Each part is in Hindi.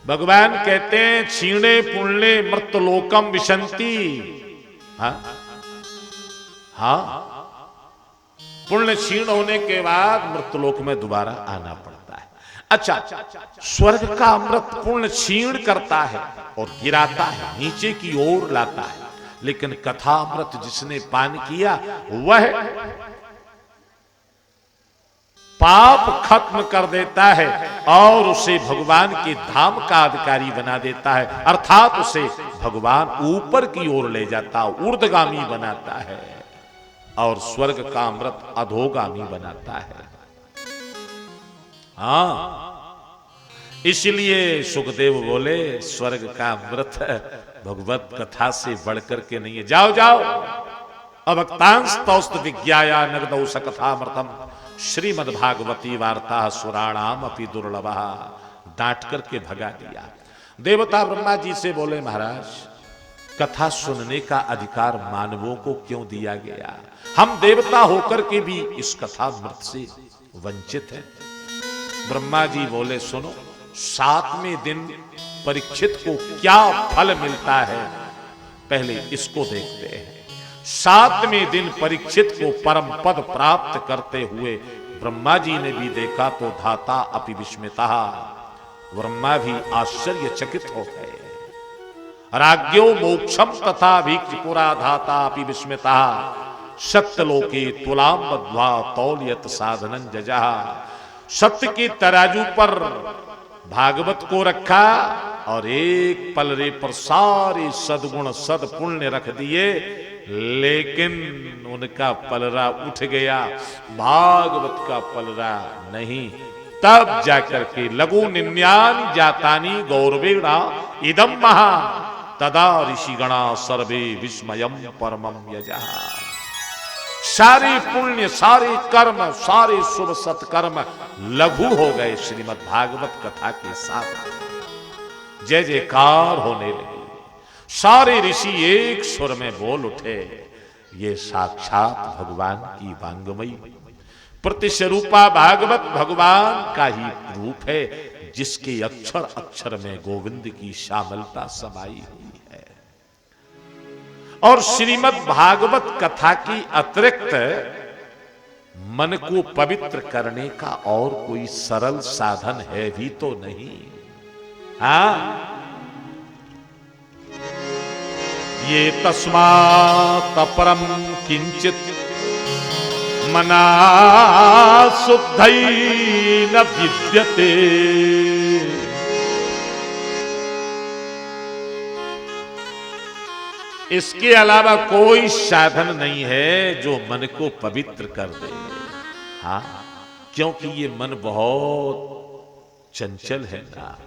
भगवान कहते हैं क्षीणे पुण्य मृतलोकम विशंति। हाँ हाँ, पुण्य क्षीण होने के बाद मृतलोक में दोबारा आना पड़ता है। अच्छा, स्वर्ग का अमृत पुण्य क्षीण करता है और गिराता है, नीचे की ओर लाता है, लेकिन कथा अमृत जिसने पान किया वह पाप खत्म कर देता है और उसे भगवान के धाम का अधिकारी बना देता है, अर्थात उसे भगवान ऊपर की ओर ले जाता, ऊर्ध्वगामी बनाता है और स्वर्ग का अमृत अधोगामी बनाता है। हाँ, इसलिए सुखदेव बोले स्वर्ग का अमृत भगवत कथा से बढ़कर के नहीं है। जाओ जाओ, अवक्तांश तौस्त विज्ञाया नगदौ सकथामृतम श्रीमद्भागवती वार्ता सुराणाम अपि दुर्लभा। डांट करके भगा दिया। देवता ब्रह्मा जी से बोले महाराज, कथा सुनने का अधिकार मानवों को क्यों दिया गया? हम देवता होकर के भी इस कथा अमृत से वंचित हैं। ब्रह्मा जी बोले सुनो, 7वें दिन परीक्षित को क्या फल मिलता है पहले इसको देखते हैं। 7वें दिन परीक्षित को परम पद प्राप्त करते हुए ब्रह्मा जी ने भी देखा तो धाता अपि विस्मिता, ब्रह्मा भी आश्चर्यचकित हो गए। राज्ञो मोक्षम तथा भीक्षपुरा धाता अपि विस्मिता, सत्यलोके तुलाम बद्ध्वा तौल्यत साधनं जजः। सत्य के तराजू पर भागवत को रखा और एक पलरे पर सारे सदगुण सदपुण्य रख दिए, लेकिन उनका पलरा उठ गया, भागवत का पलरा नहीं। तब जाकर के लघु निन्यानि जातानि गौरवेणा इदम महा, तदा ऋषिगणा सर्वे विस्मयम परमम यजः। सारे पुण्य, सारे कर्म, सारे शुभ सत्कर्म लघु हो गए श्रीमद् भागवत कथा के साथ। जय जयकार होने लगी। सारे ऋषि एक सुर में बोल उठे, ये साक्षात भगवान की वांगमयी प्रतिस्वरूपा भागवत भगवान का ही रूप है, जिसके अक्षर अक्षर में गोविंद की श्यामलता समाई हुई है। और श्रीमद् भागवत कथा की अतिरिक्त मन को पवित्र करने का और कोई सरल साधन है भी तो नहीं। हाँ, ये तस्मात् अपरम किंचित मना शुद्धै न विद्यते। इसके अलावा कोई साधन नहीं है जो मन को पवित्र कर दे। हाँ, क्योंकि ये मन बहुत चंचल है ना,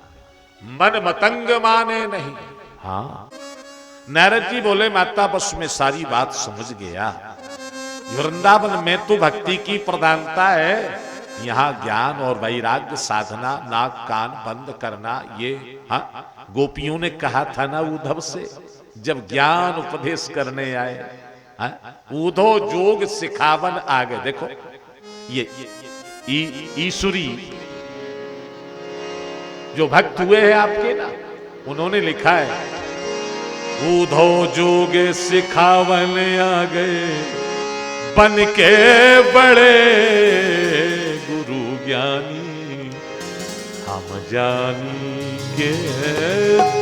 मन मतंग माने नहीं। हाँ, नारद जी बोले माता बस में सारी बात समझ गया। वृंदावन में तो भक्ति की प्रधानता है, यहाँ ज्ञान और वैराग्य साधना, नाक कान बंद करना, ये हाँ गोपियों ने कहा था ना उद्धव से जब ज्ञान उपदेश करने आए, उधो जोग सिखावन आगे। देखो ये ईश्वरी जो भक्त हुए हैं आपके ना, उन्होंने लिखा है उधो जोग सिखावन आ गए, बन के बड़े गुरु ज्ञानी, हम जानी के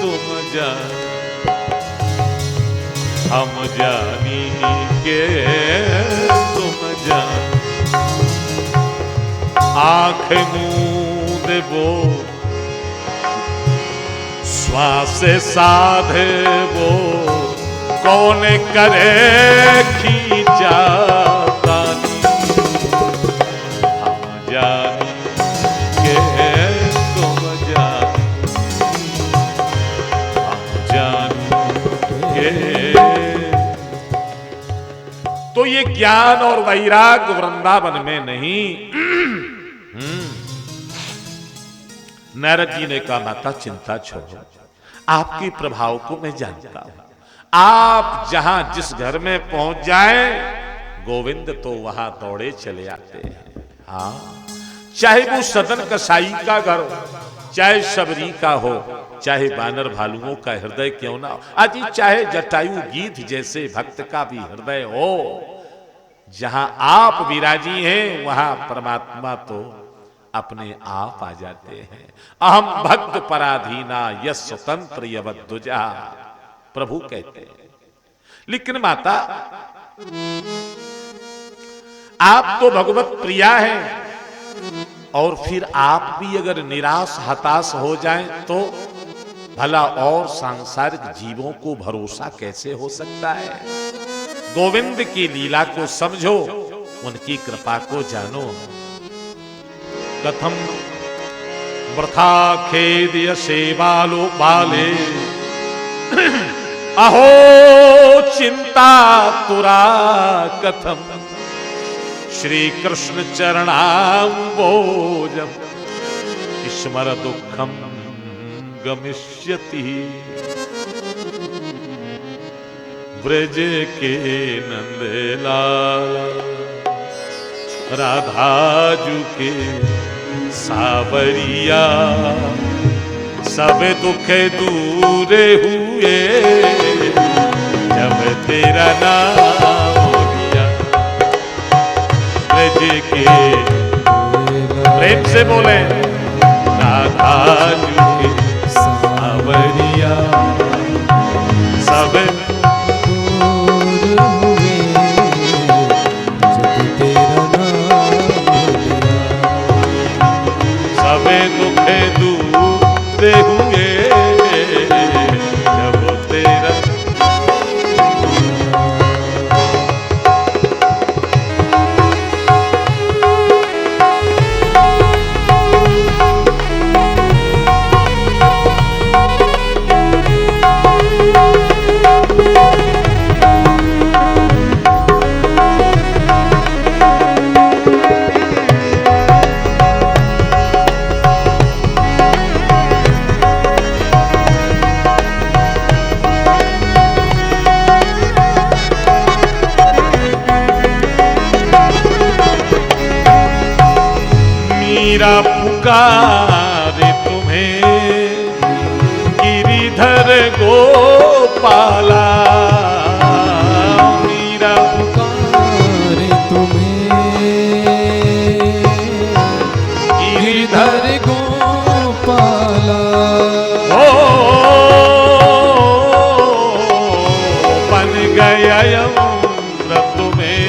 तुम जान, हम जानी के तुम जान। आंख मूंद वो श्वास साधे वो, कौन करे खींचा तानी, हम जानी के तुम जानी, हम जानी के। तो ये ज्ञान और वैराग्य वृंदावन में नहीं। नारद जी ने कहा माता चिंता छोड़ो, आपके प्रभाव को मैं जानता हूं। आप जहां जिस घर में पहुंच जाए, गोविंद तो वहां दौड़े चले आते हैं। हाँ, चाहे वो सदन कसाई का घर हो, चाहे शबरी का हो, चाहे बानर भालुओं का हृदय क्यों ना हो, अजी चाहे जटायु गीत जैसे भक्त का भी हृदय हो, जहां आप विराजी हैं वहां परमात्मा तो अपने आप आ जाते हैं। अहम भक्त पराधीना यस स्वतंत्र यवद्दुजा, प्रभु कहते हैं। लेकिन माता आप तो भगवत प्रिया हैं, और फिर आप भी अगर निराश हताश हो जाएं तो भला और सांसारिक जीवों को भरोसा कैसे हो सकता है। गोविंद की लीला को समझो, उनकी कृपा को जानो। कथम वृथा खेद्य सेवालो बाले अहो चिंता तुरा कथम श्री कृष्ण चरणाम्बोजम स्मर दुखम गमिष्यति। ब्रज के नंदलाल राधाजू के सावरिया, सब दुख दूर हुए जब तेरा नाम लिया। ब्रज के प्रेम से बोले राधाजू के सावरिया, सब हुए जब तेरा। मीरा पुकारे तुम्हें गिरिधर गोपाला, मीरा पुकारे तुम्हें गिरिधर गोपाला। ओ बन गया व्रत में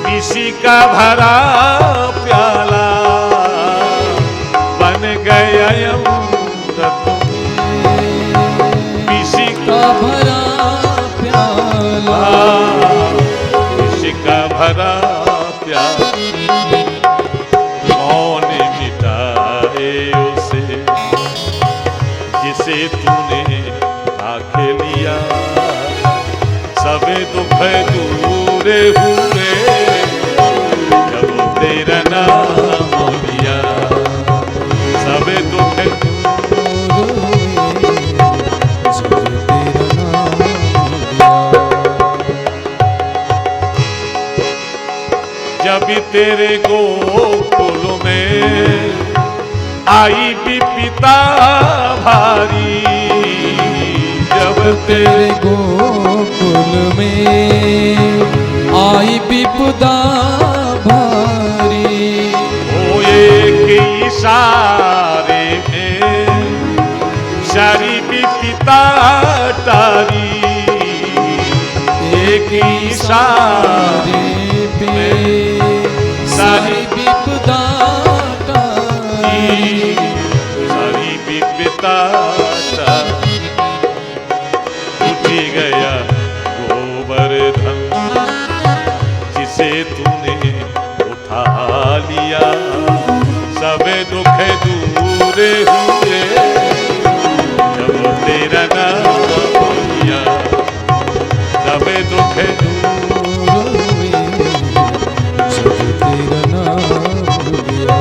किसी का भरा प्याला, बन गया किसी का भरा प्याला, किसी का भरा प्याला। कौन मिटाए उसे जिसे तूने आँख लिया, सब दुख दूर हुए जब तेरा नाम लिया, सब दुख जब तेरे गोकुल में आई विपदा भारी, जब तेरे गोकुल में आई विपदा भारी। ओ एक इशारे में सारी विपदा टारी, एक इशारे पे सारी विपदा टारी, सारी विपदा टारी। उठी गया गोवर्धन जिसे तूने उठा लिया, सब दुख दूर हुए जब तेरा नाम लिया, सब दुख दूर हुए जब तेरा नाम लिया।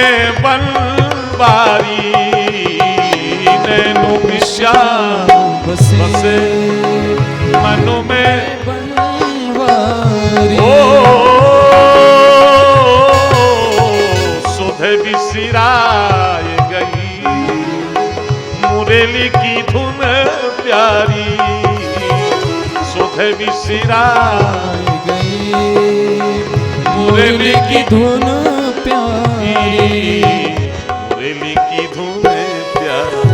में बनवारी, नैनों में श्याम बसे मनु में बनवारी। सुधे बिसराए गई मुरली की धुन प्यारी, सुधे बिसराए मुरली की धुन प्यारी, मुरली की धुन प्यारी।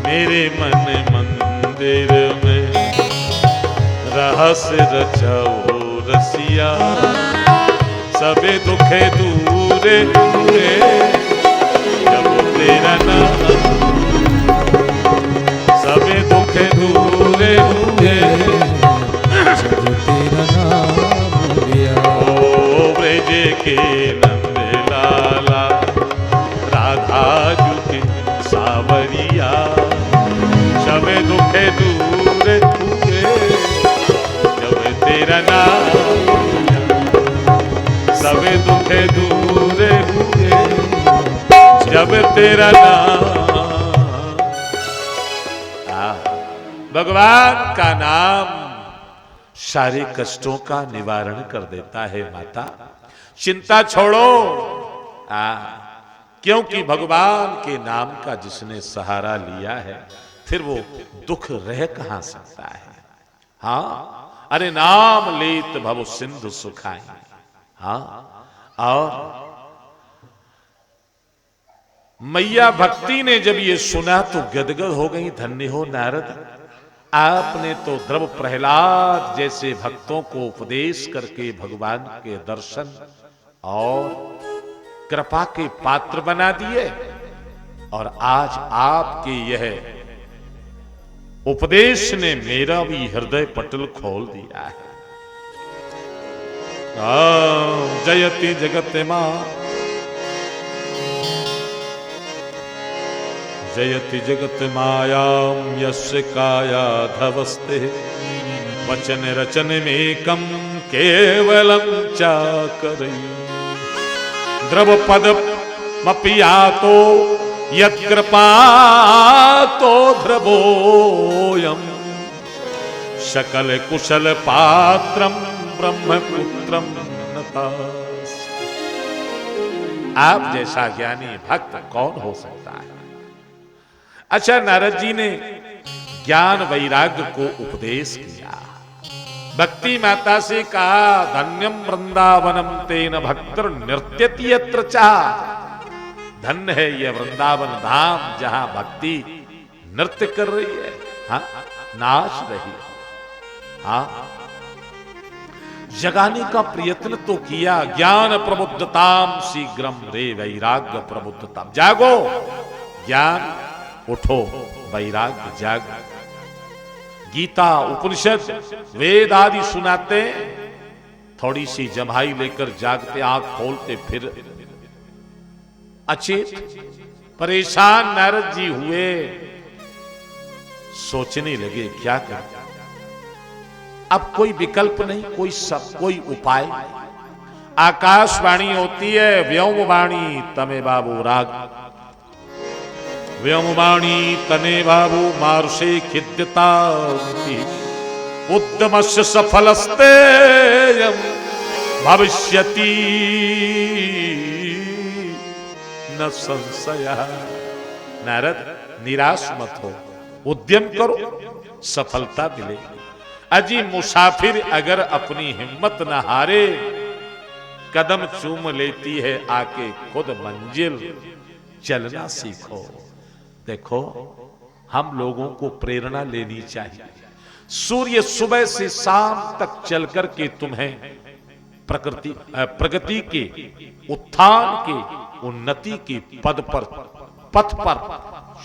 मेरे मन मंदिर में रहस्य रचाओ रसिया, सबे दुखे दूरे दूरे जब तेरा नाम, सबे दुखे दूरे दूरे जब तेरा नाम लिया। ओ ब्रज के नंद लाला, राधा जू के सावरिया, सबे दुखे दूरे दूरे जब तेरा नाम, सबे दुखे दूरे हुए जब तेरा नाम। भगवान का नाम सारे कष्टों का निवारण कर देता है माता, चिंता छोड़ो। क्योंकि भगवान के नाम का जिसने सहारा लिया है फिर वो दुख रह कहां सकता है। हाँ, अरे नाम लेत भव सिंधु सुखाई। हाँ, और मैया भक्ति ने जब ये सुना तो गदगद हो गई। धन्य हो नारद, आपने तो द्रव प्रहलाद जैसे भक्तों को उपदेश करके भगवान के दर्शन और कृपा के पात्र बना दिए, और आज आपके यह उपदेश ने मेरा भी हृदय पटल खोल दिया है। जयति जगत मां, जयति जगत मायां यस्य काया धवस्ते, वचन रचन में कम केवलम चाकरै, द्रव पद मपियातो यत्कृपा तो ध्रुवोयम, सकल कुशल पात्रम ब्रह्मपुत्रम नतास। आप जैसा ज्ञानी भक्त कौन हो सकता है। अच्छा, नारद जी ने ज्ञान वैराग्य को उपदेश किया। भक्ति माता से कहा, धन्यम वृंदावनम तेन भक्तर नृत्यति यत्र चाह। धन्य है यह वृंदावन धाम जहां भक्ति नृत्य कर रही है, हाँ, नाच रही है। हाँ, जगाने का प्रयत्न तो किया। ज्ञान प्रबुद्धताम शीघ्रम रे वैराग्य प्रबुद्धताम। जागो ज्ञान, उठो वैराग्य जागो। गीता उपनिषद वेद आदि सुनाते, थोड़ी सी जम्हाई लेकर जागते, आंख खोलते फिर अचेत परेशान नारद जी हुए। सोचने लगे क्या करें, अब कोई विकल्प नहीं, कोई उपाय। आकाशवाणी होती है, व्योमवाणी तमे बाबू राग, व्योमवाणी तने बाबू मारुषे खिद्यता, उद्यमस्य सफलस्ते भविष्यति न संशय। नारद, निराश मत हो, उद्यम करो, सफलता मिलेगी। अजी मुसाफिर अगर अपनी हिम्मत न हारे, कदम चूम लेती है आके खुद मंजिल, चलना सीखो। देखो, हम लोगों को प्रेरणा लेनी चाहिए। सूर्य सुबह से शाम तक चल करके तुम्हें प्रगति के, उत्थान के, उन्नति के पथ पर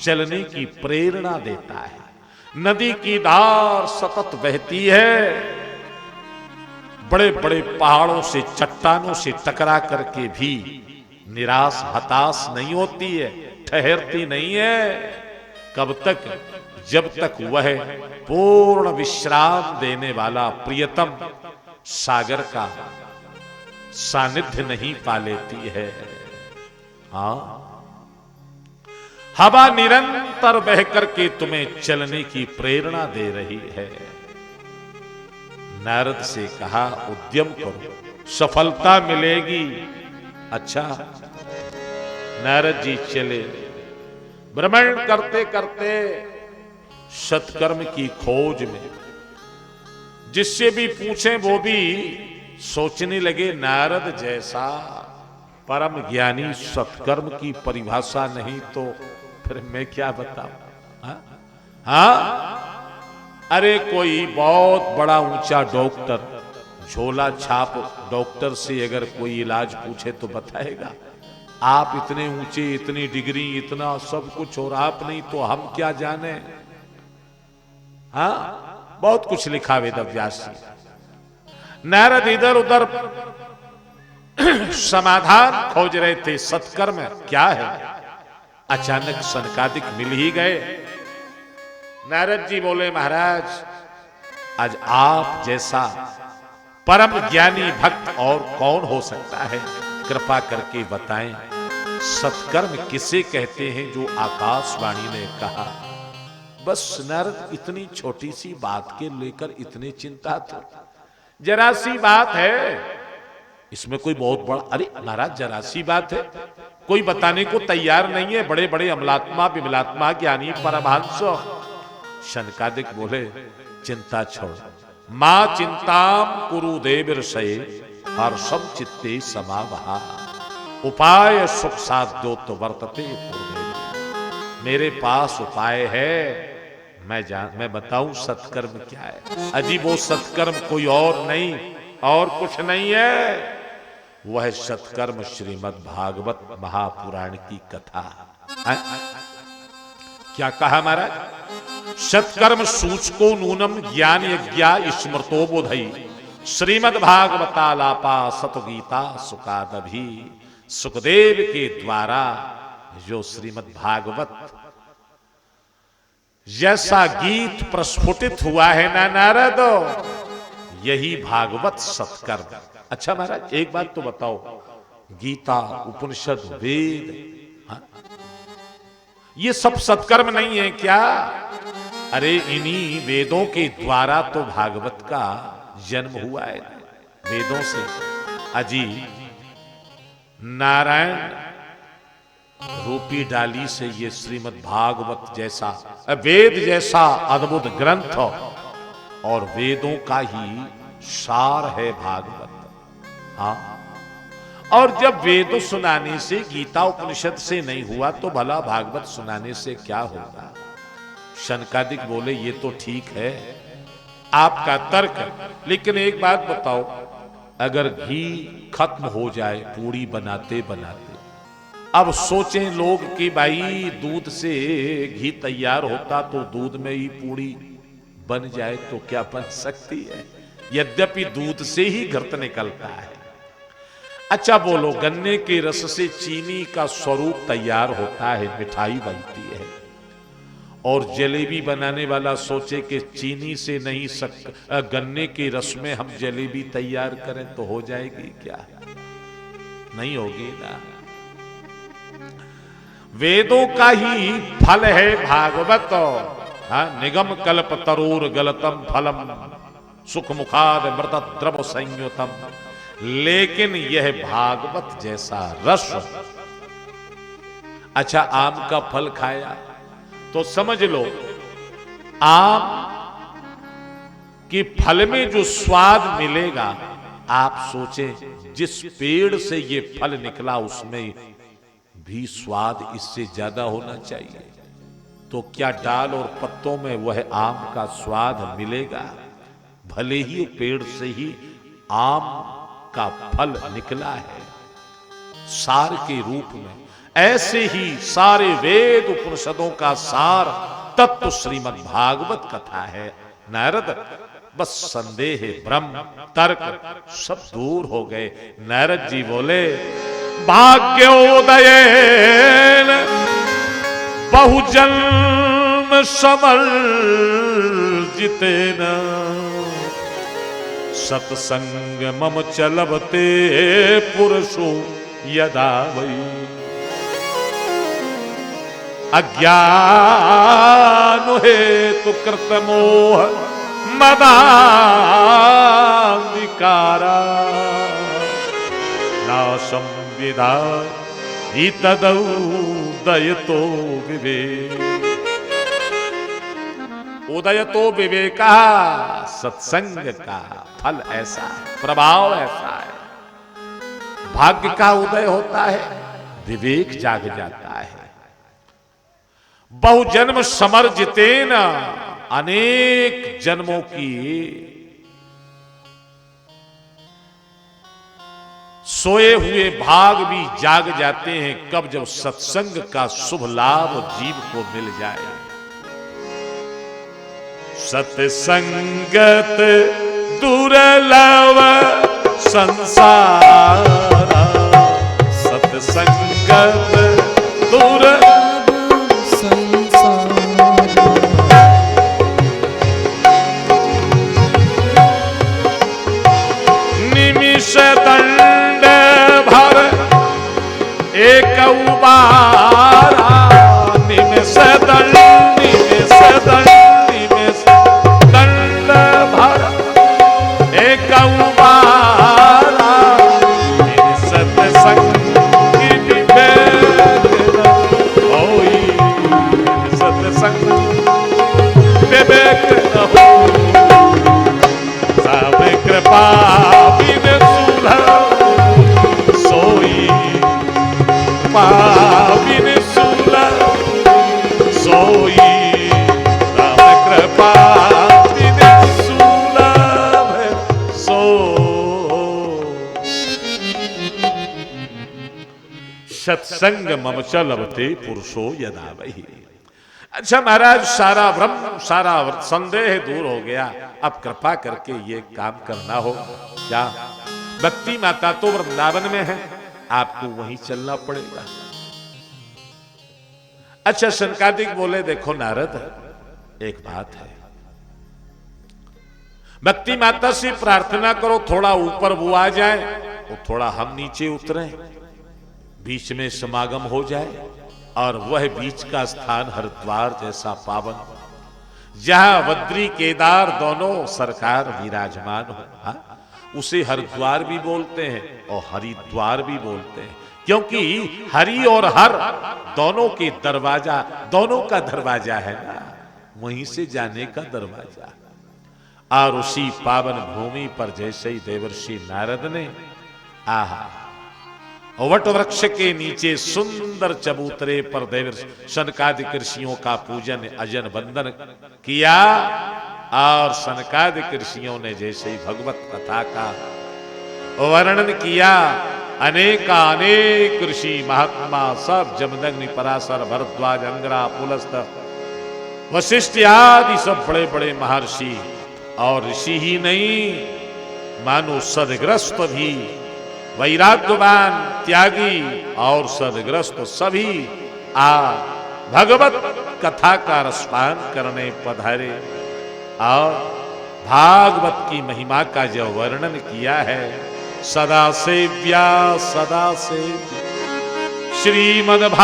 चलने की प्रेरणा देता है। नदी की धार सतत बहती है, बड़े बड़े पहाड़ों से, चट्टानों से टकरा करके भी निराश हताश नहीं होती है, ठहरती नहीं है। कब तक? जब तक वह पूर्ण विश्राम देने वाला प्रियतम सागर का सानिध्य नहीं पा लेती है। हाँ, हवा निरंतर बह करके तुम्हें चलने की प्रेरणा दे रही है। नारद से कहा उद्यम करो, सफलता मिलेगी। अच्छा, नारद जी चले, भ्रमण करते करते सत्कर्म की खोज में। जिससे भी पूछे वो भी सोचने लगे नारद जैसा परम ज्ञानी सत्कर्म की परिभाषा नहीं तो फिर मैं क्या बताऊं। हाँ, अरे कोई बहुत बड़ा ऊंचा डॉक्टर, झोला छाप डॉक्टर से अगर कोई इलाज पूछे तो बताएगा। आप इतने ऊंचे, इतनी डिग्री, इतना सब कुछ, और आप नहीं तो हम क्या जाने। हाँ, बहुत कुछ लिखा वेद व्यास जी। नारद इधर उधर समाधान खोज रहे थे, सत्कर्म क्या है। अचानक सनकादिक मिल ही गए। नारद जी बोले महाराज, आज आप जैसा परम ज्ञानी भक्त और कौन हो सकता है, कृपा करके बताएं। सत्कर्म किसे कहते हैं जो आकाशवाणी ने कहा। बस नारद इतनी छोटी सी बात के लेकर इतने चिंता थे। जरा सी बात है, इसमें कोई बहुत बड़ा, अरे महाराज जरा सी बात है, कोई बताने को तैयार नहीं है। बड़े बड़े अमलात्मा विमलात्मा ज्ञानी परमहंस। शनकादिक बोले चिंता छोड़, मां चिंताम कुरु देविर्षये हर्षम चित्ते समावहा उपाय सुख साध्योत वर्तते पूर्वे। मेरे पास उपाय है, मैं बताऊं सत्कर्म क्या है। अजी वो सत्कर्म कोई और नहीं, और कुछ नहीं है, वह सत्कर्म श्रीमद् भागवत महापुराण की कथा है। क्या कहा महाराज, सत्कर्म सूचको नूनम ज्ञान यज्ञा स्मृतो बोधई श्रीमद् भागवतालापा सतगीता सुकादभी। सुखदेव के द्वारा जो श्रीमद् भागवत जैसा गीत प्रस्फुटित हुआ है ना नारद, यही भागवत सत्कर्म। अच्छा महाराज एक बात तो बताओ, गीता उपनिषद वेद, हाँ? ये सब सत्कर्म नहीं है क्या। अरे इन्हीं वेदों के द्वारा तो भागवत का जन्म हुआ है। वेदों से अजी नारायण रूपी डाली से ये श्रीमद् भागवत जैसा वेद जैसा अद्भुत ग्रंथ, और वेदों का ही सार है भागवत। हाँ, और जब वेद सुनाने से, गीता उपनिषद से नहीं हुआ तो भला भागवत सुनाने से क्या होगा। शनकादिक बोले ये तो ठीक है आपका तर्क, लेकिन एक बात बताओ, अगर घी खत्म हो जाए पूड़ी बनाते बनाते, अब सोचें लोग कि भाई दूध से घी तैयार होता तो दूध में ही पूड़ी बन जाए तो क्या बन सकती है। यद्यपि दूध से ही घृत निकलता है। अच्छा बोलो, गन्ने के रस से चीनी का स्वरूप तैयार होता है, मिठाई बनती है, और जलेबी बनाने वाला सोचे कि चीनी से नहीं गन्ने के रस में हम जलेबी तैयार करें तो हो जाएगी क्या, नहीं होगी ना। वेदों का ही फल है भागवत। हाँ, निगम कल्प तरूर गलतम फलम सुख मुखाद मृत द्रव संयुतम। लेकिन यह भागवत जैसा रस। अच्छा आम का फल खाया तो समझ लो, आम के फल में जो स्वाद मिलेगा, आप सोचें जिस पेड़ से ये फल निकला उसमें भी स्वाद इससे ज्यादा होना चाहिए, तो क्या डाल और पत्तों में वह आम का स्वाद मिलेगा। भले ही पेड़ से ही आम का फल निकला है सार के रूप में, ऐसे ही सारे वेद उपनिषदों का सार तत्व श्रीमद् भागवत कथा है। नारद बस संदेह भ्रम तर्क सब दूर हो गए। नारद जी बोले भाग्योदय बहुजन्म समर्जितेन सत्संग मम चलबते पुरुषो यदा वै। अज्ञान हेतु कृत मोह मदांधिकारा नाशं विधा तदुदयतो विवेक। उदयतो विवेका, सत्संग का फल ऐसा है, प्रभाव ऐसा है। भाग्य का उदय होता है, विवेक जाग जाता है। बहुजन्म समर्जितेन, अनेक जन्मों की सोए हुए भाग भी जाग जाते हैं, कब? जब सत्संग का शुभ लाभ जीव को मिल जाए। सत्संगत दुर्लभ संसारा, सत्संगत दुर्लभ संसार। निमिष दंड भर एक उबारा, निमिष दंड, निमिष दंड, निमिष दंड भर एक उबारा, सत्संग की विवेक न होई, सत्संग विवेक न हो, सब कृपा बिन सुलभ सोई, पाविन सुलभ सोई, राम कृपा बिन सुलभ सो। सत्संग मम च लभते पुरुषो यदा वही। अच्छा महाराज, सारा भ्रम, सारा संदेह दूर हो गया, अब कृपा करके ये काम करना होगा। क्या? भक्ति माता तो वृंदावन में है, आपको वहीं चलना पड़ेगा। अच्छा, शनकादिक बोले, देखो नारद, एक बात है, भक्ति माता से प्रार्थना करो थोड़ा ऊपर वो आ जाए, और थोड़ा हम नीचे उतरे, बीच में समागम हो जाए, और वह बीच का स्थान हरिद्वार जैसा पावन, जहां बद्री केदार दोनों सरकार विराजमान हो, हाँ? उसे हरिद्वार भी बोलते हैं और हरिद्वार भी बोलते हैं, क्योंकि हरि और हर दोनों के दरवाजा, दोनों का दरवाजा है ना, वहीं से जाने का दरवाजा। और उसी पावन भूमि पर जैसे ही देवर्षि नारद ने आहा वट वृक्ष के नीचे सुंदर चबूतरे पर देवर्षि सनकादिक ऋषियों का पूजन अजन वंदन किया, और सनकादिक ऋषियों ने जैसे ही भगवत कथा का वर्णन किया, अनेक ऋषि महात्मा सब, जमदग्नि, पराशर, भरद्वाज, अंगरा, पुलस्त, वशिष्ठ आदि सब बड़े बड़े महर्षि, और ऋषि ही नहीं, मानो सदग्रस्त भी, वैराग्यवान, त्यागी और सदग्रस्त सभी भगवत कथा का रसपान करने पधारे, और भागवत की महिमा का जो वर्णन किया है, सदा सेव्या सदा सेव्य श्रीमद्भागवती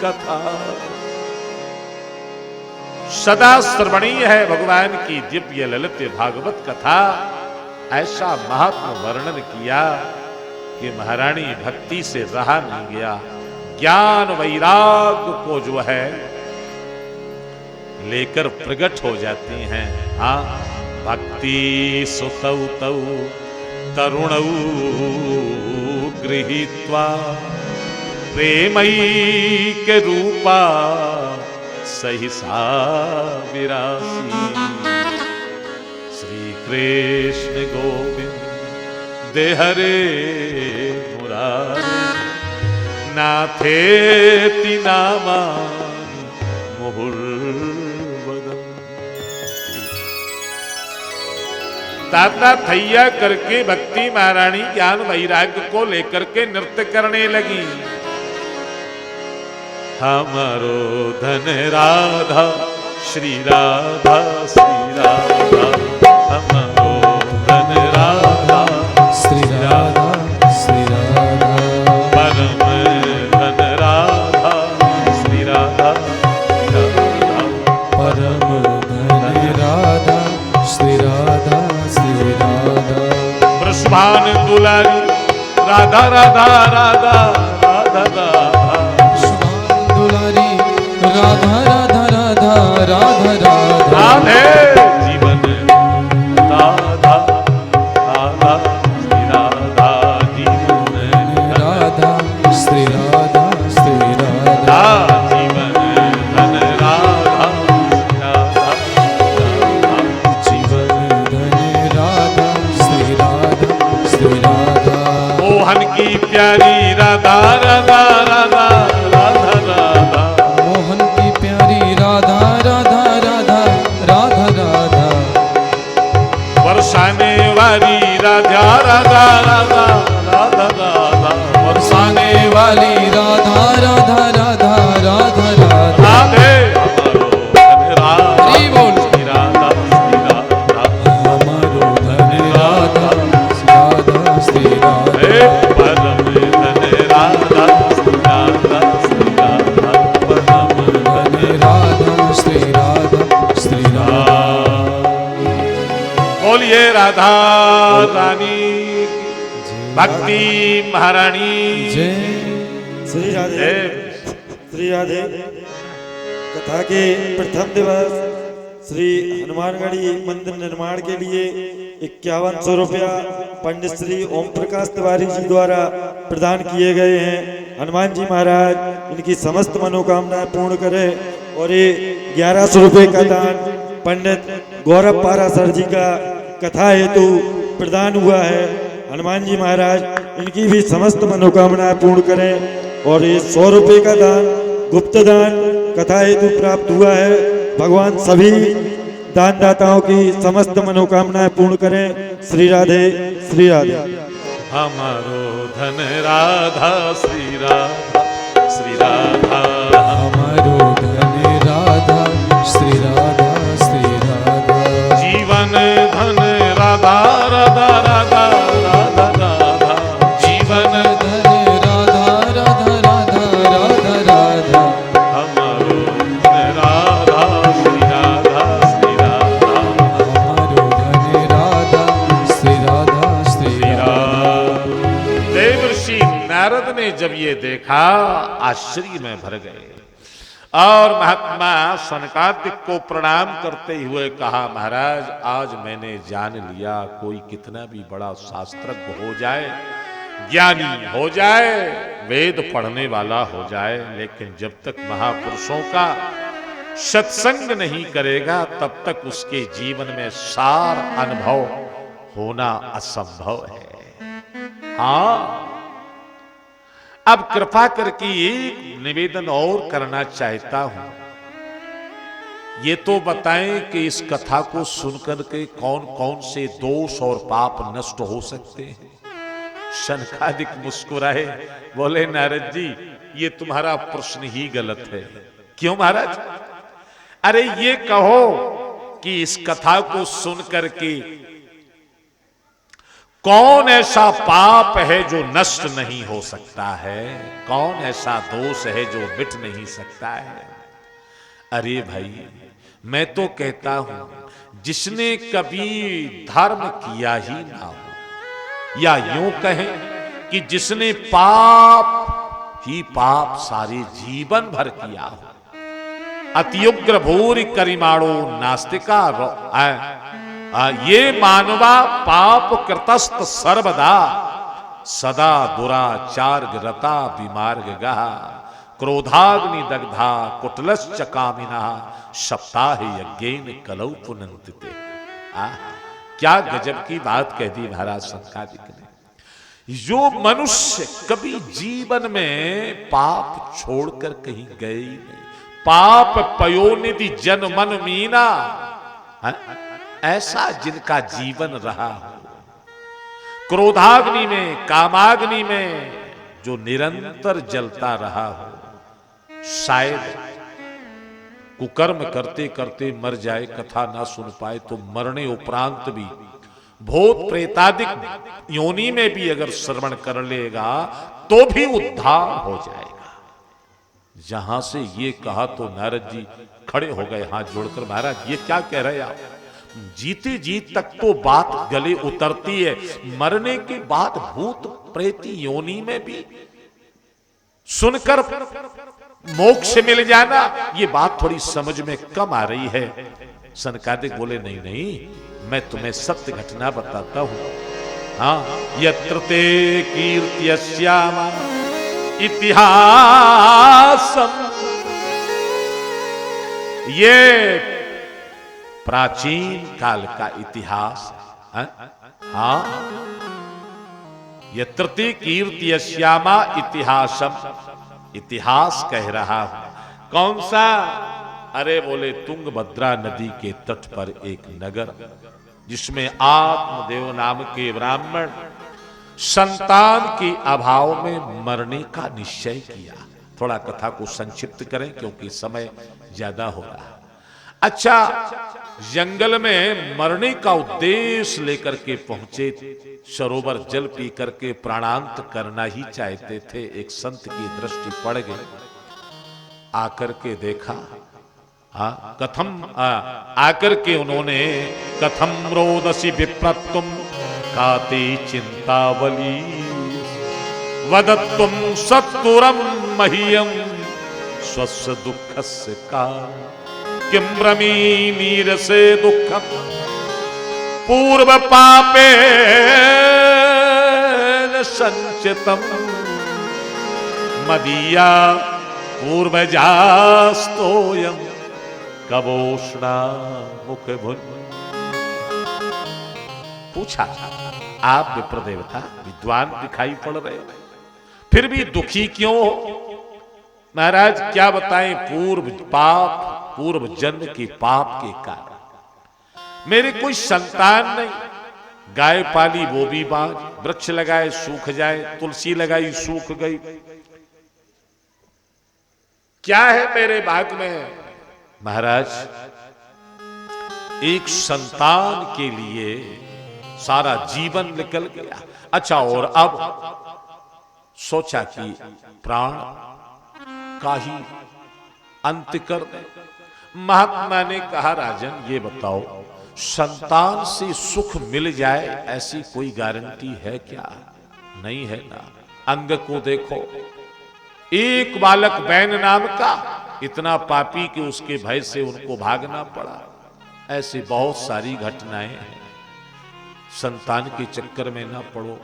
कथा, सदा श्रवणीय है भगवान की दिव्य ललित भागवत कथा। ऐसा महात्मा वर्णन किया कि महारानी भक्ति से रहा नहीं गया, ज्ञान वैराग्य को जो है लेकर प्रकट हो जाती हैं। हाँ, भक्ति सुतौ तौ तरुणौ गृहीत्वा प्रेमैक रूपा सहिसा विरासी, श्री कृष्ण गोविंद हरे मुरारे, नाथेति नामानि मुहुर्वदन्। ताता थैया करके भक्ति महारानी ज्ञान वैराग्य को लेकर के नृत्य करने लगी। हमारो धन राधा श्री राधा श्री राधा, हमारो धन राधा श्री राधा श्री राधा, परम दुलारी राधा राधा राधा राधा राधा श्याम दुलारी राधा राधा राधा राधा राधा राधे जीवन राधा राधा श्री राधा जीवन राधा श्री राधा श्री राधा जीवन धन राधा राधा जीवन धन राधा श्री राधा श्री राधा मोहन की प्यारी राधा राधा राधा राधा राधा मोहन की प्यारी राधा राधा राधा राधा राधा बरसाने वाली राधा राधा राधा राधा राधा बरसाने वाली राधा राधा राधा राधा राधा राधे हमारो धन हरि बोल। श्री राधा श्री राधा हमारो धन राधा राधा श्री हे राधा परम धन राधा श्री राधा श्री राधा परम धन धन राधा श्री राधा श्री राधा बोलिए राधा रानी की, भक्ति महारानी जय श्री राधे जय। श्री राधे कथा के प्रथम दिवस श्री हनुमानगढ़ी मंदिर निर्माण के लिए 5100 रुपया पंडित श्री ओम प्रकाश तिवारी जी द्वारा प्रदान किए गए हैं। हनुमान जी महाराज इनकी समस्त मनोकामनाएं पूर्ण करें। और ये 1100 रुपये का दान पंडित गौरव पारासर जी का कथा हेतु प्रदान हुआ है। हनुमान जी महाराज इनकी भी समस्त मनोकामनाएं पूर्ण करें। और ये 100 रुपये का दान गुप्त दान कथा हेतु प्राप्त हुआ है। भगवान सभी दानदाताओं की समस्त मनोकामनाएं पूर्ण करें। श्री राधे श्री राधे। हमारो धन राधा श्री राधा श्री राधा हमारो धन राधा श्री राधा श्री राधा जीवन धन राधा राधा राधा राधा राधा जीवन धन राधा राधा राधा राधा राधा हमारो धन राधा श्री राधा श्री राधा हमारो धन राधा श्री राधा श्री श्री राधा राधा। देवर्षि नारद ने जब ये देखा आश्चर्य में भर गए और महात्मा सनकादिक को प्रणाम करते हुए कहा, महाराज आज मैंने जान लिया कोई कितना भी बड़ा शास्त्रज्ञ हो जाए, ज्ञानी हो जाए, वेद पढ़ने वाला हो जाए, लेकिन जब तक महापुरुषों का सत्संग नहीं करेगा तब तक उसके जीवन में सार अनुभव होना असंभव है। हाँ, अब कृपा करके एक निवेदन और करना चाहता हूं। ये तो बताएं कि इस कथा को सुनकर के कौन कौन से दोष और पाप नष्ट हो सकते हैं। शनकादिक मुस्कुराए, बोले नारद जी ये तुम्हारा प्रश्न ही गलत है। क्यों महाराज? अरे ये कहो कि इस कथा को सुनकर के कौन ऐसा पाप है जो नष्ट नहीं हो सकता है, कौन ऐसा दोष है जो मिट नहीं सकता है। अरे भाई मैं तो कहता हूं जिसने कभी धर्म किया ही ना हो, या यूं कहें कि जिसने पाप ही पाप सारे जीवन भर किया हो, अत्युग्र भूरि करिमाणो नास्तिका ये मानवा पाप कृतस्त सर्वदा सदा दुराचार रता विमार्ग गहा क्रोधाग्नि दग्धा कुटलश्च कामिना सप्ताह यज्ञेन कलौ पुनन्तिते। क्या गजब की बात कह दी महाराज सनकादिक ने। जो मनुष्य कभी जीवन में पाप छोड़कर कहीं गए ही नहीं, पाप पयोनिधि जन मन मीना, ऐसा जिनका जीवन रहा हो, क्रोधाग्नि में कामाग्नि में जो निरंतर जलता रहा हो, शायद कुकर्म करते करते मर जाए, कथा ना सुन पाए तो मरने उपरांत भी भूत प्रेतादिक योनि में भी अगर श्रवण कर लेगा तो भी उद्धार हो जाएगा। जहां से ये कहा तो नारद जी खड़े हो गए हाथ जोड़कर, महाराज ये क्या कह रहे आप? जीते जी तक तो बात गले उतरती है, मरने के बाद भूत प्रेत योनि में भी सुनकर मोक्ष मिल जाना, ये बात थोड़ी समझ में कम आ रही है। सनकादिक बोले नहीं नहीं, मैं तुम्हें सत्य घटना बताता हूं। हाँ, यत्र ते कीर्त्यस्याम इतिहासम, ये प्राचीन काल का इतिहास है। हाँ, यत्र ते कीर्त्यस्यामा इतिहासम, इतिहास कह रहा हूं। कौन सा? अरे बोले तुंगभद्रा नदी के तट पर एक नगर, जिसमें आत्मदेव नाम के ब्राह्मण संतान के अभाव में मरने का निश्चय किया। थोड़ा कथा को संक्षिप्त करें क्योंकि समय ज्यादा हो रहा है। अच्छा, जंगल में मरने का उद्देश्य लेकर के पहुंचे, सरोवर जल पी करके प्राणांत करना ही चाहते थे। एक संत की दृष्टि पड़ गई, आकर के देखा। कथम आकर के उन्होंने कथम रोदसी विप्रत्वम काते चिंतावली वदत्वम सत्तुरम मह्यम स्वस्य दुःखस्य का किम ब्रमी नीरसे दुःखम पूर्व पापे संचितम मदीया पूर्वजास्तोयम कबोष्णा मुख भुन। पूछा, आप विप्र देवता विद्वान दिखाई पड़ रहे हो, फिर भी दुखी क्यों हो? महाराज क्या बताएं, पूर्व पाप, पूर्व जन्म के पाप के कारण मेरे कोई संतान नहीं। गाय पाली वो भी बाज, वृक्ष लगाए सूख जाए, तुलसी लगाई सूख गई। क्या है मेरे भाग में? महाराज, एक संतान के लिए सारा जीवन निकल गया। अच्छा, और अब सोचा कि प्राण का ही अंत कर दे। महात्मा ने कहा, राजन ये बताओ, संतान से सुख मिल जाए ऐसी कोई गारंटी है क्या? नहीं है ना। अंग को देखो, एक बालक बैन नाम का इतना पापी कि उसके भय से उनको भागना पड़ा। ऐसी बहुत सारी घटनाएं हैं। संतान के चक्कर में ना पड़ो।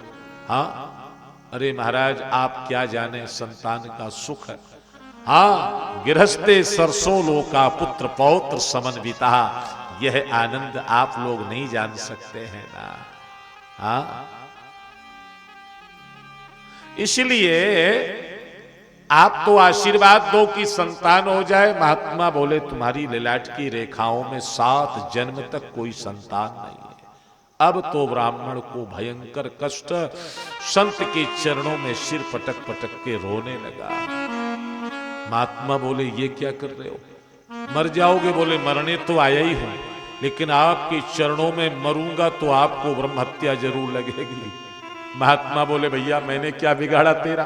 हाँ, अरे महाराज आप क्या जाने संतान का सुख है। हाँ, गृहस्थे सरसों लोका पुत्र पौत्र समन्विता, यह आनंद आप लोग नहीं जान सकते हैं ना। हाँ, इसलिए आप तो आशीर्वाद दो कि संतान हो जाए। महात्मा बोले, तुम्हारी ललाट की रेखाओं में 7 जन्म तक कोई संतान नहीं है। अब तो ब्राह्मण को भयंकर कष्ट, संत के चरणों में सिर पटक पटक के रोने लगा। महात्मा बोले, ये क्या कर रहे हो? मर जाओगे? बोले, मरने तो आया ही हूं, लेकिन आपके चरणों में मरूंगा तो आपको ब्रह्म हत्या जरूर लगेगी। महात्मा बोले, भैया मैंने क्या बिगाड़ा तेरा?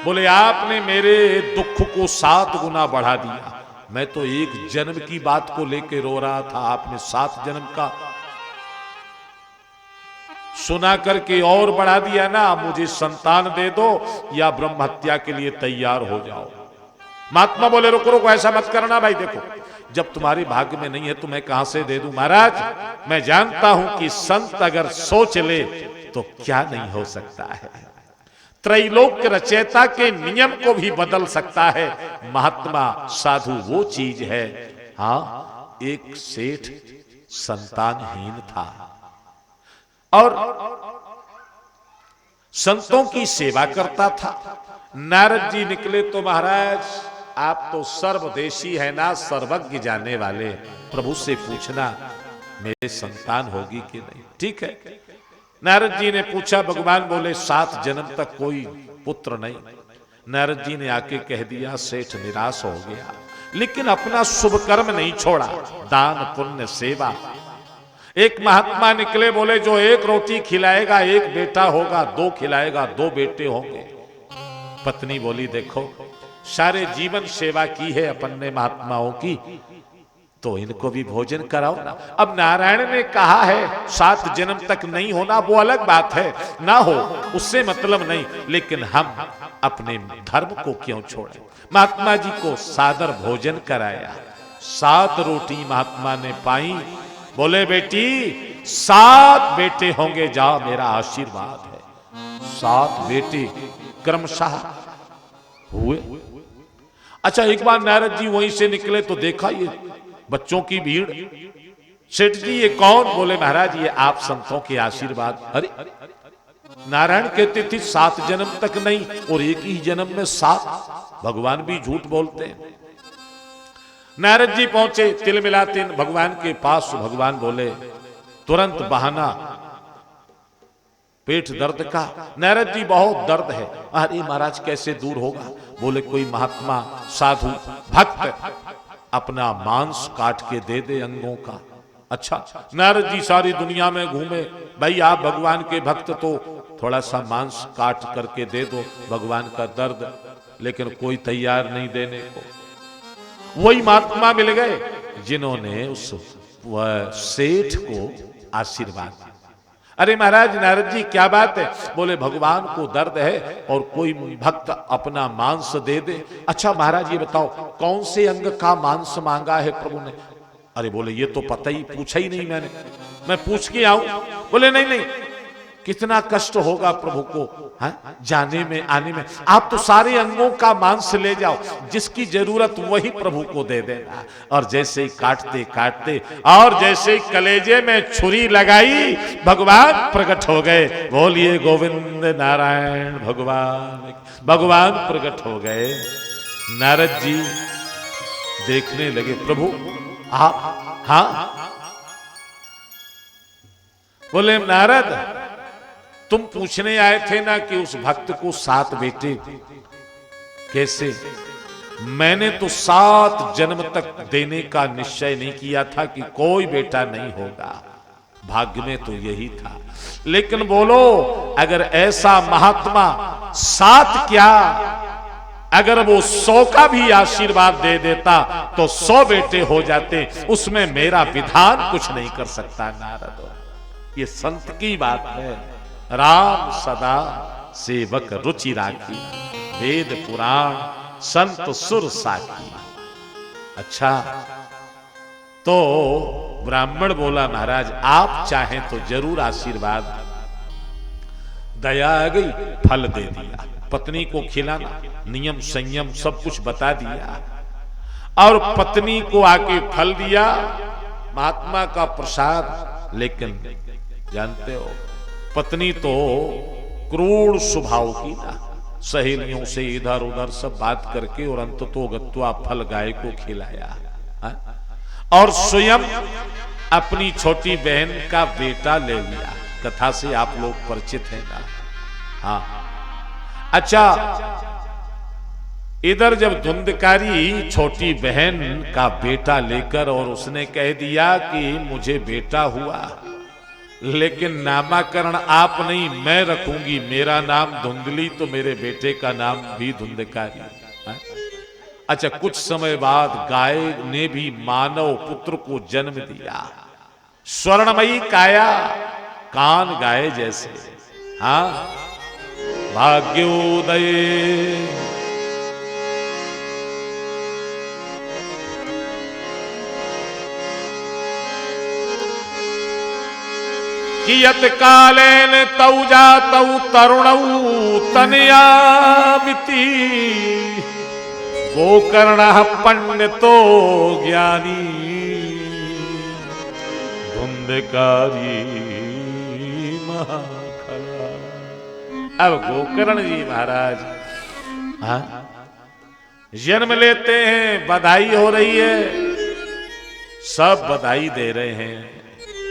बोले, आपने मेरे दुख को 7 गुना बढ़ा दिया। मैं तो एक जन्म की बात को लेकर रो रहा था, आपने 7 जन्म का सुना करके और बढ़ा दिया ना। मुझे संतान दे दो या ब्रह्म हत्या के लिए तैयार हो जाओ। महात्मा बोले, रुको रुको, ऐसा मत करना भाई। देखो, जब तुम्हारे भाग्य में नहीं है तो मैं कहां से दे दूं? महाराज, मैं जानता हूं कि संत अगर सोच ले तो क्या नहीं हो सकता है। त्रैलोक्य रचयिता के नियम को भी बदल सकता है। महात्मा साधु वो चीज है। हाँ, एक सेठ संतानहीन था और संतों की सेवा करता था। नारद जी निकले तो, महाराज आप तो सर्वदेशी है ना, सर्वज्ञ जाने वाले, प्रभु से पूछना मेरे संतान होगी कि नहीं। ठीक है। नारद जी ने पूछा, भगवान बोले 7 जन्म तक कोई पुत्र नहीं। नारद जी ने आके कह दिया, सेठ निराश हो गया, लेकिन अपना शुभ कर्म नहीं छोड़ा, दान पुण्य सेवा। एक महात्मा निकले, बोले जो 1 रोटी खिलाएगा 1 बेटा होगा, 2 खिलाएगा 2 बेटे होंगे। पत्नी बोली, देखो सारे जीवन सेवा की है अपन ने महात्माओं की, तो इनको भी भोजन कराओ ना। अब नारायण ने कहा है 7 जन्म तक नहीं होना, वो अलग बात है, ना हो उससे मतलब नहीं, लेकिन हम अपने धर्म को क्यों छोड़ें। महात्मा जी को सादर भोजन कराया, 7 रोटी महात्मा ने पाई, बोले बेटी 7 बेटे होंगे, जाओ मेरा आशीर्वाद है। 7 बेटे क्रमशः हुए। अच्छा, एक बार नारद जी वहीं से निकले तो देखा ये बच्चों की भीड़। सेठ जी ये कौन? बोले महाराज ये आप संतों के आशीर्वाद। अरे नारायण कहते थे 7 जन्म तक नहीं, और एक ही जन्म में 7। भगवान भी झूठ बोलते हैं। नारद जी पहुंचे तिल मिलाते भगवान के पास। भगवान बोले तुरंत बहाना, पेट दर्द का। नारद जी बहुत दर्द है। अरे महाराज कैसे दूर होगा? बोले कोई महात्मा साधु भक्त अपना मांस काट के दे दे अंगों का। अच्छा, नारद जी सारी दुनिया में घूमे, भाई आप भगवान के भक्त तो थोड़ा सा मांस काट करके दे दो भगवान का दर्द, लेकिन कोई तैयार नहीं देने को। वही महात्मा मिल गए जिन्होंने उस सेठ को आशीर्वाद दिया। अरे महाराज नारद जी क्या बात है? बोले भगवान को दर्द है और कोई भक्त अपना मांस दे दे। अच्छा महाराज ये बताओ कौन से अंग का मांस मांगा है प्रभु ने? अरे बोले ये तो पता ही, पूछा ही नहीं मैंने, मैं पूछ के आऊं? बोले नहीं नहीं, कितना कष्ट होगा प्रभु को जाने में आने में। आप तो सारे अंगों का मांस ले जाओ, जिसकी जरूरत वही प्रभु को दे देना। और जैसे ही काटते काटते और जैसे ही कलेजे में छुरी लगाई, भगवान प्रकट हो गए। बोलिए गोविंद नारायण भगवान। भगवान प्रकट हो गए। नारद जी देखने लगे, प्रभु आप? हाँ। बोले नारद तुम पूछने आए थे ना कि उस भक्त को 7 बेटे कैसे? मैंने तो 7 जन्म तक देने का निश्चय नहीं किया था कि कोई बेटा नहीं होगा, भाग्य में तो यही था। लेकिन बोलो अगर ऐसा महात्मा 7 क्या, अगर वो 100 का भी आशीर्वाद दे देता तो 100 बेटे हो जाते, उसमें मेरा विधान कुछ नहीं कर सकता। नारद ये संत की बात है। राम सदा सेवक रुचि राखी, वेद पुराण संत सुर साखी। अच्छा, तो ब्राह्मण बोला महाराज आप चाहें तो जरूर आशीर्वाद। दया आ गई, फल दे दिया। पत्नी को खिलाना, नियम संयम सब कुछ बता दिया, और पत्नी को आके फल दिया, महात्मा का प्रसाद। लेकिन जानते हो पत्नी तो क्रूर स्वभाव की ना, सहेलियों से इधर उधर सब बात करके और अंत तो गत्वा फल गाय को खिलाया। और स्वयं अपनी छोटी बहन का बेटा ले लिया। कथा से आप लोग परिचित हैं ना? हाँ। अच्छा, इधर जब धुंधकारी छोटी बहन का बेटा लेकर और उसने कह दिया कि मुझे बेटा हुआ, लेकिन नामाकरण आप नहीं मैं रखूंगी, मेरा नाम धुंधली तो मेरे बेटे का नाम भी धुंधकारी। अच्छा, कुछ समय बाद गाय ने भी मानव पुत्र को जन्म दिया। स्वर्णमयी काया, कान गाय जैसे। हाँ, भाग्योदय कियत कालेन तौ जातौ तरुणौ तनयामिति गोकर्णः पंडितो ज्ञानी धुंधकारी महाखला। अब गोकर्ण जी महाराज जन्म लेते हैं, बधाई हो रही है, सब बधाई दे रहे हैं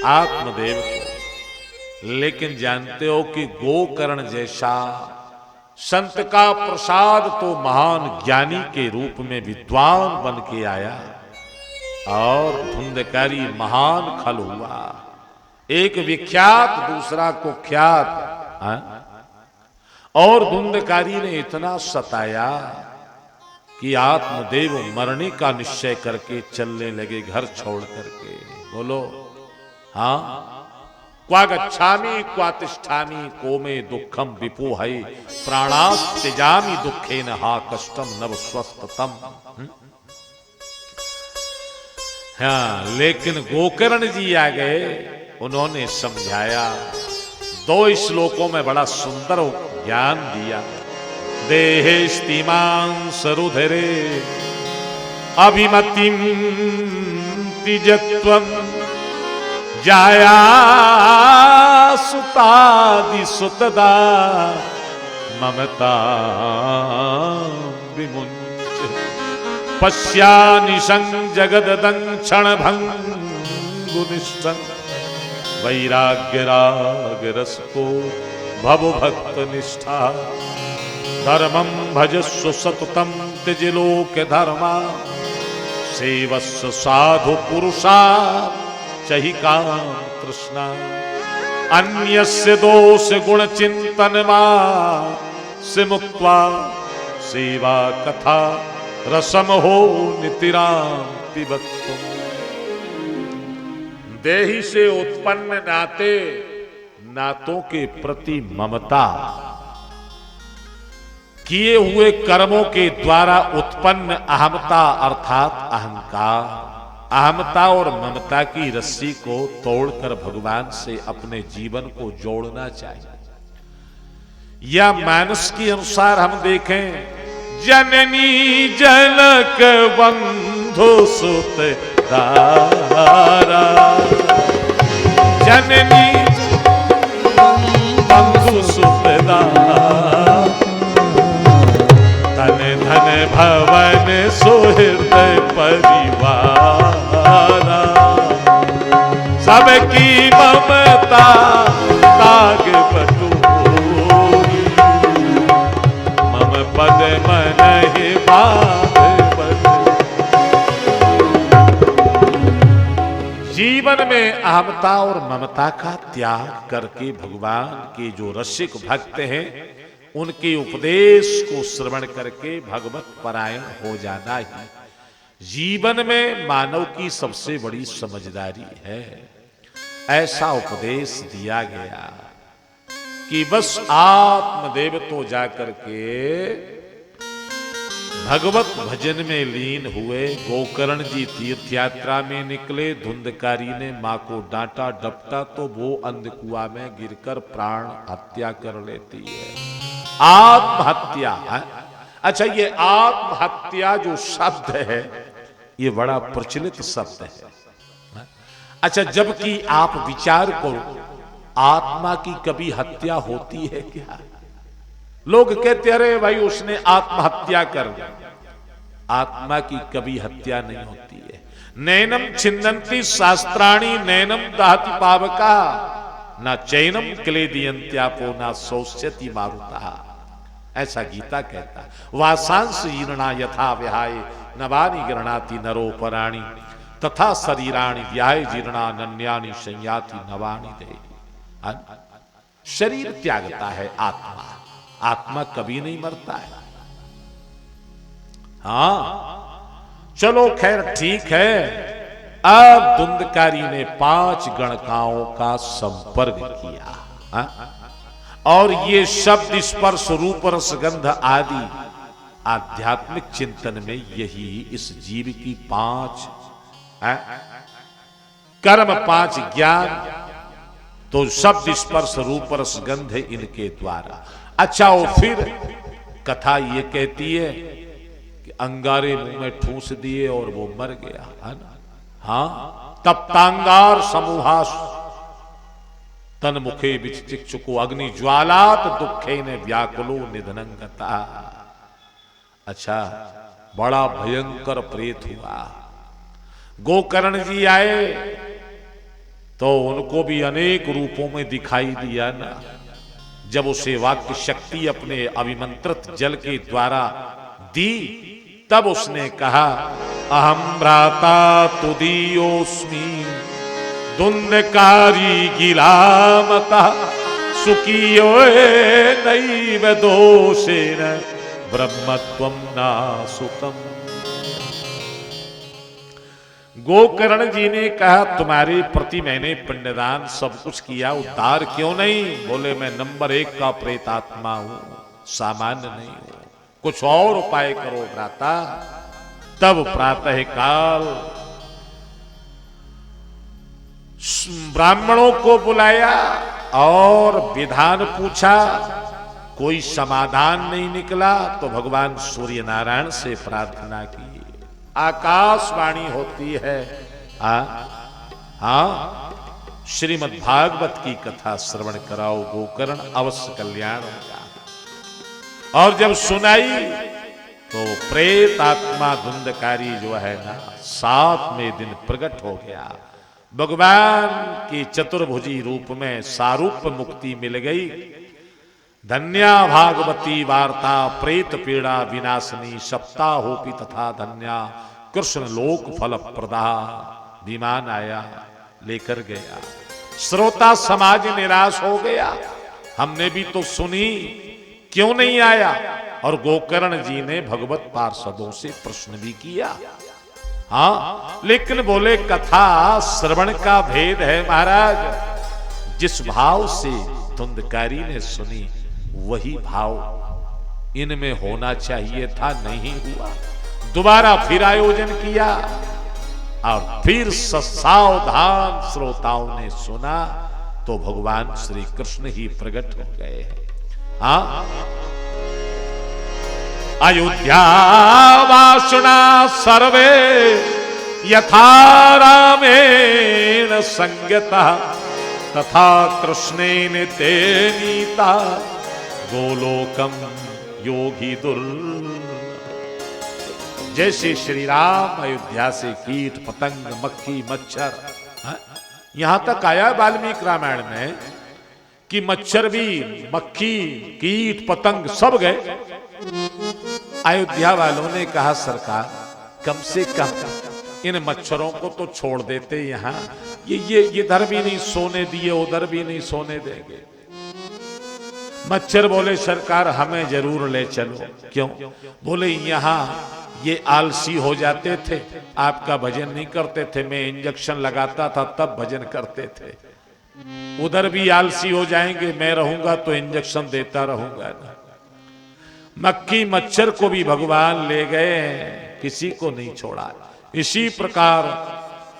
आत्मदेव को। लेकिन जानते हो कि गोकर्ण जैसा संत का प्रसाद तो महान ज्ञानी के रूप में विद्वान बन के आया, और धुंधकारी महान खल हुआ। एक विख्यात दूसरा को ख्यात। और धुंधकारी ने इतना सताया कि आत्मदेव मरने का निश्चय करके चलने लगे घर छोड़ करके। बोलो हाँ। क्वा गच्छामि क्वा तिष्ठामि को मे दुखम विपो है प्राणास त्यजामि दुखेन हा कष्टम नव स्वस्थतम। हाँ, लेकिन गोकर्ण जी आ गए, उन्होंने समझाया। 2 श्लोकों में बड़ा सुंदर ज्ञान दिया। देहेस्तिमां सरुधरे अभिमतिं तिजत्वं जाया सुतादि सुतदा ममता विमुञ्च पश्यानिशं जगददं क्षणभङ्गुनिष्ठं वैराग्य रसको भव भक्त निष्ठा धर्मं भजस्व सततं त्यज लोक धर्मा सेवस्व साधु पुरुषा चहि काम तृष्णा अन्यस्य दोष गुण चिंतन मा से मुक्त्वा सेवा कथा रसम हो नितिराम पिबत्तुम। देही से उत्पन्न नाते नातों के प्रति ममता, किए हुए कर्मों के द्वारा उत्पन्न अहमता अर्थात अहंकार, अहमता और ममता की रस्सी को तोड़कर भगवान से अपने जीवन को जोड़ना चाहिए। या मानस के अनुसार हम देखें, जननी जनक बंधु सुत दारा, जननी बंधु सुत दारा, धन धन भवन सुहृदय परिवारा, सबकी ममता ताग बटोरी, मम पद मन ही बात बटोरी। जीवन में अहमता और ममता का त्याग करके भगवान के जो रसिक भक्त हैं, उनके उपदेश को श्रवण करके भगवत परायण हो जाना ही जीवन में मानव की सबसे बड़ी समझदारी है। ऐसा उपदेश दिया गया कि बस आत्मदेव तो जाकर के भगवत भजन में लीन हुए। गोकर्ण जी तीर्थ यात्रा में निकले, धुंधकारी ने मां को डांटा डपटा तो वो अंधकुआ में गिरकर प्राण हत्या कर लेती है। आत्महत्या है। अच्छा, ये आत्महत्या जो शब्द है ये बड़ा प्रचलित शब्द है। अच्छा, जबकि आप विचार करो, आत्मा की कभी हत्या होती है क्या? लोग कहते अरे भाई उसने आत्महत्या कर दी। आत्मा की कभी हत्या नहीं होती है। नैनम छिन्नन्ति शास्त्राणि नैनम दहति पावका ना चैनम क्लेदियंत्यापो ना शोष्यति मारुता। ऐसा गीता कहता। वासांस ईर्णा यथा विहाय नवानि गृणाति नरो पराणि तथा शरीराणि व्याय जीर्णा नन्यानि संयाति नवानि दे। शरीर त्यागता है आत्मा, आत्मा कभी नहीं मरता है। हाँ चलो खैर ठीक है। अब धुंधकारी ने 5 गणकाओं का संपर्क किया। हा? और ये शब्द स्पर्श रूप रसगंध आदि आध्यात्मिक चिंतन में यही इस जीव की 5 कर्म, 5 ज्ञान, तो शब्द स्पर्श रूप रसगंध इनके द्वारा। अच्छा, वो फिर कथा ये कहती है कि अंगारे मुंह में ठूस दिए और वो मर गया, है ना? हाँ, तब तांगार समूहास तन मुखे विचिक्षुको अग्नि ज्वालात दुखे ने व्याकुलो निधनंगता। अच्छा, बड़ा भयंकर प्रेत हुआ। गोकर्ण जी आए तो उनको भी अनेक रूपों में दिखाई दिया ना। जब उसे वाक्य शक्ति अपने अभिमंत्रित जल के द्वारा दी, तब उसने कहा अहम भ्राता तुदीयोस्मि धुंधकारी गिलामता सुखियो नैव दोषेण ब्रह्मत्वं न सुतम। गोकर्ण जी ने कहा तुम्हारे प्रति मैंने पिंडदान सब कुछ किया, उद्धार क्यों नहीं? बोले मैं नंबर 1 का प्रेतात्मा हूं, सामान्य नहीं हूं, कुछ और उपाय करो भ्राता। तब प्रातः काल ब्राह्मणों को बुलाया और विधान पूछा, कोई समाधान नहीं निकला तो भगवान सूर्य नारायण से प्रार्थना की। आकाशवाणी होती है, श्रीमद् भागवत की कथा श्रवण कराओ, गोकर्ण अवश्य कल्याण होगा। और जब सुनाई तो प्रेत आत्मा धुंधकारी जो है ना 7वें दिन प्रकट हो गया। भगवान की चतुर्भुजी रूप में सारूप मुक्ति मिल गई। धन्या भागवती वार्ता प्रेत पीड़ा विनाशनी, सप्ताहोपि तथा धन्या कृष्ण लोक फल प्रदा। विमान आया लेकर गया, श्रोता समाज निराश हो गया, हमने भी तो सुनी, क्यों नहीं आया? और गोकर्ण जी ने भगवत पार्षदों से प्रश्न भी किया। हाँ, लेकिन बोले कथा श्रवण का भेद है महाराज। जिस भाव से धुंधकारी ने सुनी वही भाव इनमें होना चाहिए था, नहीं हुआ। दोबारा फिर आयोजन किया और फिर सावधान श्रोताओं ने सुना तो भगवान श्री कृष्ण ही प्रकट हो गए हैं। हाँ, अयोध्या वासुना सर्वे यथा रामेण संगता तथा कृष्णेन ते नीता गोलोकम योगी दुर। जैसे श्री राम अयोध्या से कीट पतंग मक्खी मच्छर, यहां तक आया वाल्मीकि रामायण में कि मच्छर भी, मक्खी कीट पतंग सब गए। अयोध्या वालों ने कहा सरकार कम से कम इन मच्छरों को तो छोड़ देते, यहां ये इधर भी नहीं सोने दिए, उधर भी नहीं सोने देंगे। मच्छर बोले सरकार हमें जरूर ले चलो। क्यों? बोले यहां ये आलसी हो जाते थे, आपका भजन नहीं करते थे, मैं इंजेक्शन लगाता था तब भजन करते थे। उधर भी आलसी हो जाएंगे, मैं रहूंगा तो इंजेक्शन देता रहूंगा ना। मक्खी मच्छर को भी भगवान ले गए, किसी को नहीं छोड़ा। इसी प्रकार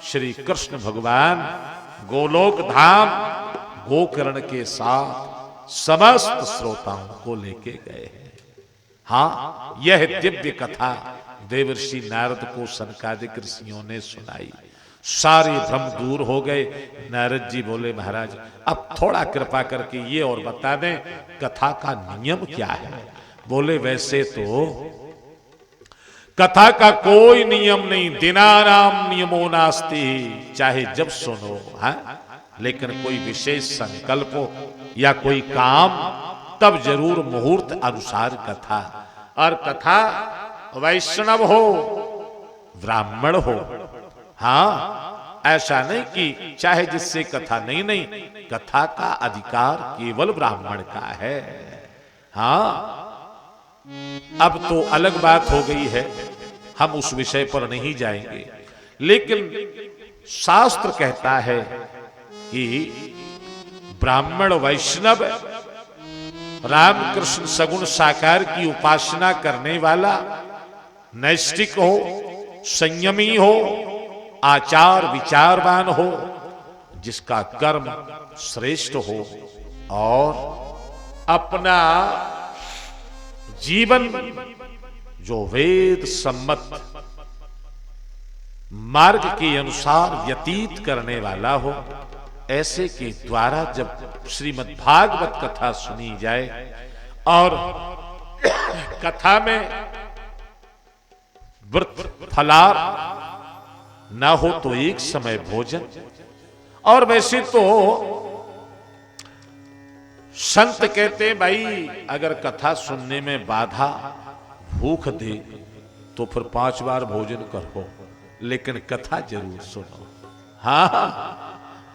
श्री कृष्ण भगवान गोलोक धाम गोकर्ण के साथ समस्त श्रोताओं को लेके गए हैं। हाँ, यह दिव्य कथा देवर्षि नारद को सनकादिक ऋषियों ने सुनाई। सारे भ्रम दूर हो गए। नारद जी बोले महाराज अब थोड़ा कृपा करके ये और बता दें कथा का नियम क्या है। बोले वैसे तो कथा का कोई नियम नहीं, दिनानाम नियमो नास्ति, चाहे जब सुनो। हाँ, लेकिन कोई विशेष संकल्प हो या कोई काम तब जरूर मुहूर्त अनुसार कथा। और कथा वैष्णव हो ब्राह्मण हो। हाँ, ऐसा नहीं कि चाहे जिससे कथा, नहीं, कथा का अधिकार केवल ब्राह्मण का है। हाँ, अब तो अलग बात हो गई है, हम उस विषय पर नहीं जाएंगे। लेकिन शास्त्र कहता है कि ब्राह्मण वैष्णव रामकृष्ण सगुण साकार की उपासना करने वाला नैष्ठिक हो, संयमी हो, आचार विचारवान हो, जिसका कर्म श्रेष्ठ हो और अपना जीवन जो वेद सम्मत मार्ग के अनुसार व्यतीत करने वाला हो, ऐसे के द्वारा जब श्रीमद् भागवत कथा सुनी जाए और कथा में व्रत फलार ना हो तो एक समय भोजन। और वैसे तो संत कहते भाई अगर कथा सुनने में बाधा भूख दे तो फिर 5 बार भोजन करो, लेकिन कथा जरूर सुनो। हाँ,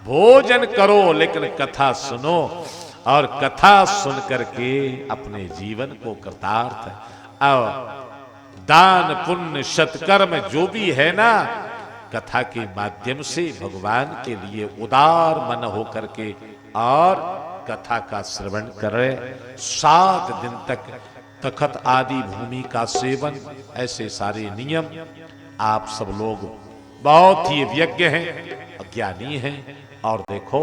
भोजन करो लेकिन कथा सुनो, और कथा सुन करके अपने जीवन को कृतार्थ और दान पुण्य सत्कर्म जो भी है ना, कथा के माध्यम से भगवान के लिए उदार मन होकर के और कथा का श्रवण करें। 7 दिन तक तखत आदि भूमि का सेवन, ऐसे सारे नियम। आप सब लोग बहुत ही व्यज्ञ हैं, ज्ञानी हैं। और देखो,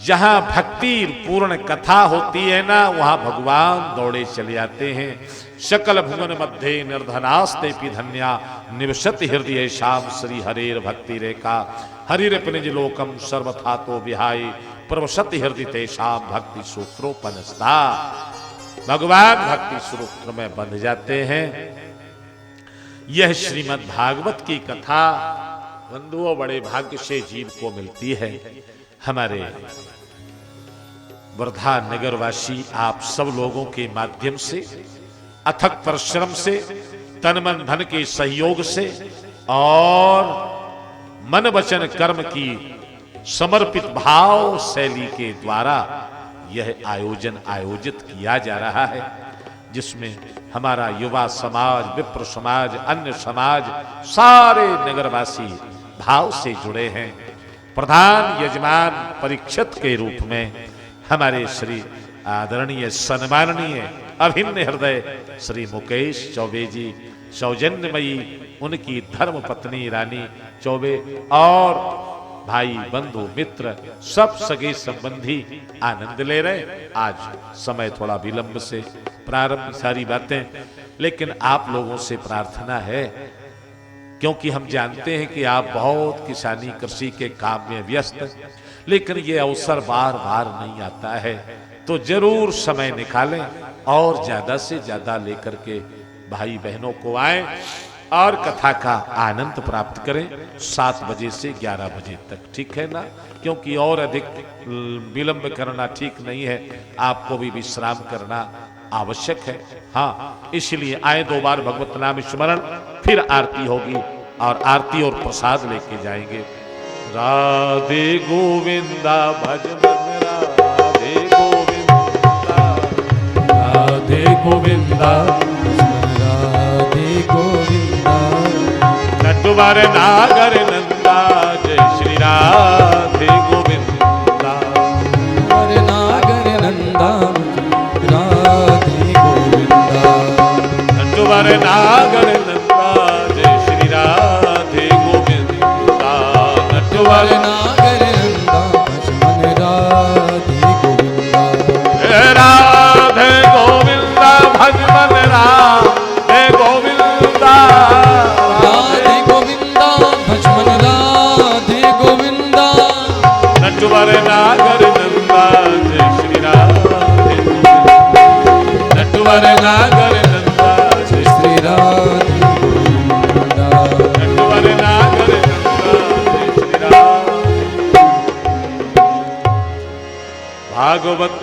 जहां भक्ति पूर्ण कथा होती है ना, वहां भगवान दौड़े चले आते हैं। सकल भुवन मध्य निर्धनास्ते धन्या निवसति हृदय श्याम श्री हरेर भक्ति रेखा हरिर निज लोकम सर्वथा तो विहाय प्रवसति हृदय तेषाम भक्ति सूत्रोपनस्ता। भगवान भक्ति सूत्र में बंध जाते हैं। यह श्रीमद् भागवत की कथा बंधुओं बड़े भाग्य से जीव को मिलती है। हमारे वर्धा नगरवासी आप सब लोगों के माध्यम से, अथक परिश्रम से, तन मन धन के सहयोग से और मन वचन कर्म की समर्पित भाव शैली के द्वारा यह आयोजन आयोजित किया जा रहा है, जिसमें हमारा युवा समाज, विप्र समाज, अन्य समाज, सारे नगरवासी भाव से जुड़े हैं। प्रधान यजमान परीक्षित के रूप में हमारे श्री आदरणीय सम्माननीय अभिन्न हृदय श्री मुकेश चौबे जी, सौजन्यमयी उनकी धर्म पत्नी रानी चौबे और भाई बंधु मित्र सब सगे संबंधी आनंद ले रहे। आज समय थोड़ा विलंब से प्रारंभ सारी बातें, लेकिन आप लोगों से प्रार्थना है, क्योंकि हम जानते हैं कि आप बहुत किसानी कृषि के काम में व्यस्त, लेकिन ये अवसर बार बार नहीं आता है, तो जरूर समय निकालें और ज्यादा से ज्यादा लेकर के भाई बहनों को आए और कथा का आनंद प्राप्त करें। 7 बजे से 11 बजे तक, ठीक है ना? क्योंकि और अधिक विलंब करना ठीक नहीं है, आपको भी विश्राम करना आवश्यक है। हाँ, इसलिए आए 2 बार भगवत नाम स्मरण, फिर आरती होगी और आरती और प्रसाद लेके जाएंगे। राधे गोविंदा भज मन राधे गोविंदा, राधे गोविंदा राधे गोविंदा। नटवर नागर नंदा जय श्री राधे गोविंदा, हर नागर नंदा राधे गोविंदा। नटवर नागर नंदा जय श्री राधे गोविंदा, नटवर नागर नंदा भजमन राधे गोविंदा। राधे गोविंदा भजमन राधे गोविंदा, राधे गोविंदा भजमन राधे गोविंदा। नटवर नागर नंदा जय श्री राधे गोविंदा, नटवर नागर नंदा जय श्री राधे गोविंदा। नटवर नागर नंदा जय श्री राधे। भागवत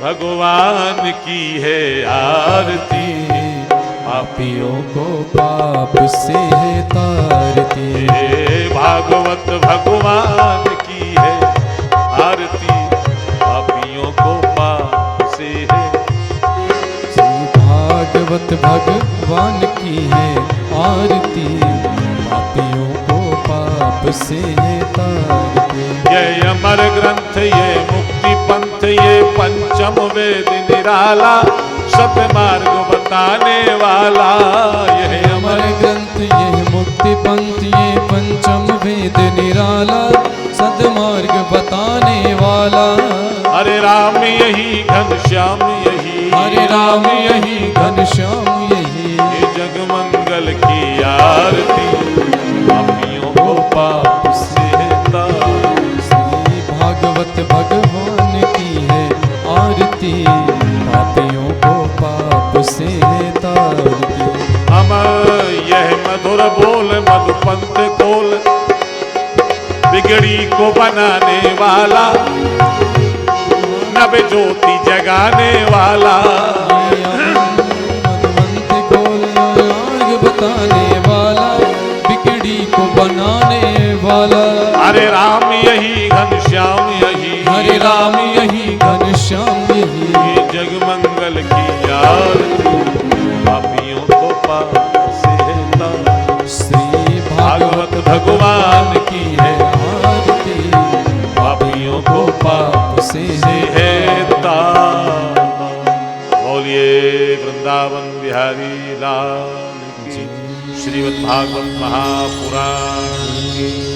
भगवान की है आरती, पापियों को पाप से है तारती। हे भागवत भगवान की है आरती, पापियों को पाप से है। श्री भागवत भगवान की है आरती, पापियों को पाप से है तारती। ये अमर ग्रंथ, ये मुक्ति पंथ, ये पंचम वेद निराला, सतमार्ग बताने वाला। यह अमर ग्रंथ, ये मुक्ति पंथ, ये पंचम वेद निराला, सद्मार्ग बताने वाला। हरे राम यही घनश्याम यही, हरे राम यही घनश्याम यही। ये जग मंगल की आरती, पापियों को पाप से तारती। श्री भागवत भगवान की है आरती, पापियों को पाप से तारती। हम यह मधुर बोल मधुपंथ खोल, बिगड़ी को बनाने वाला, नव ज्योति जगाने वाला। मधुमंत खोल आग बताने वाला, बिगड़ी को बनाने वाला। हरे राम यही घनश्याम यही, हरे राम यही घनश्याम यही। ये जग मंगल की आरती पापियों को पाप से हेता श्री भागवत भगवान की है आरती पापियों को पाप से हेता। बोलिए वृंदावन बिहारी लाल की। श्रीमद् भागवत महापुराण की।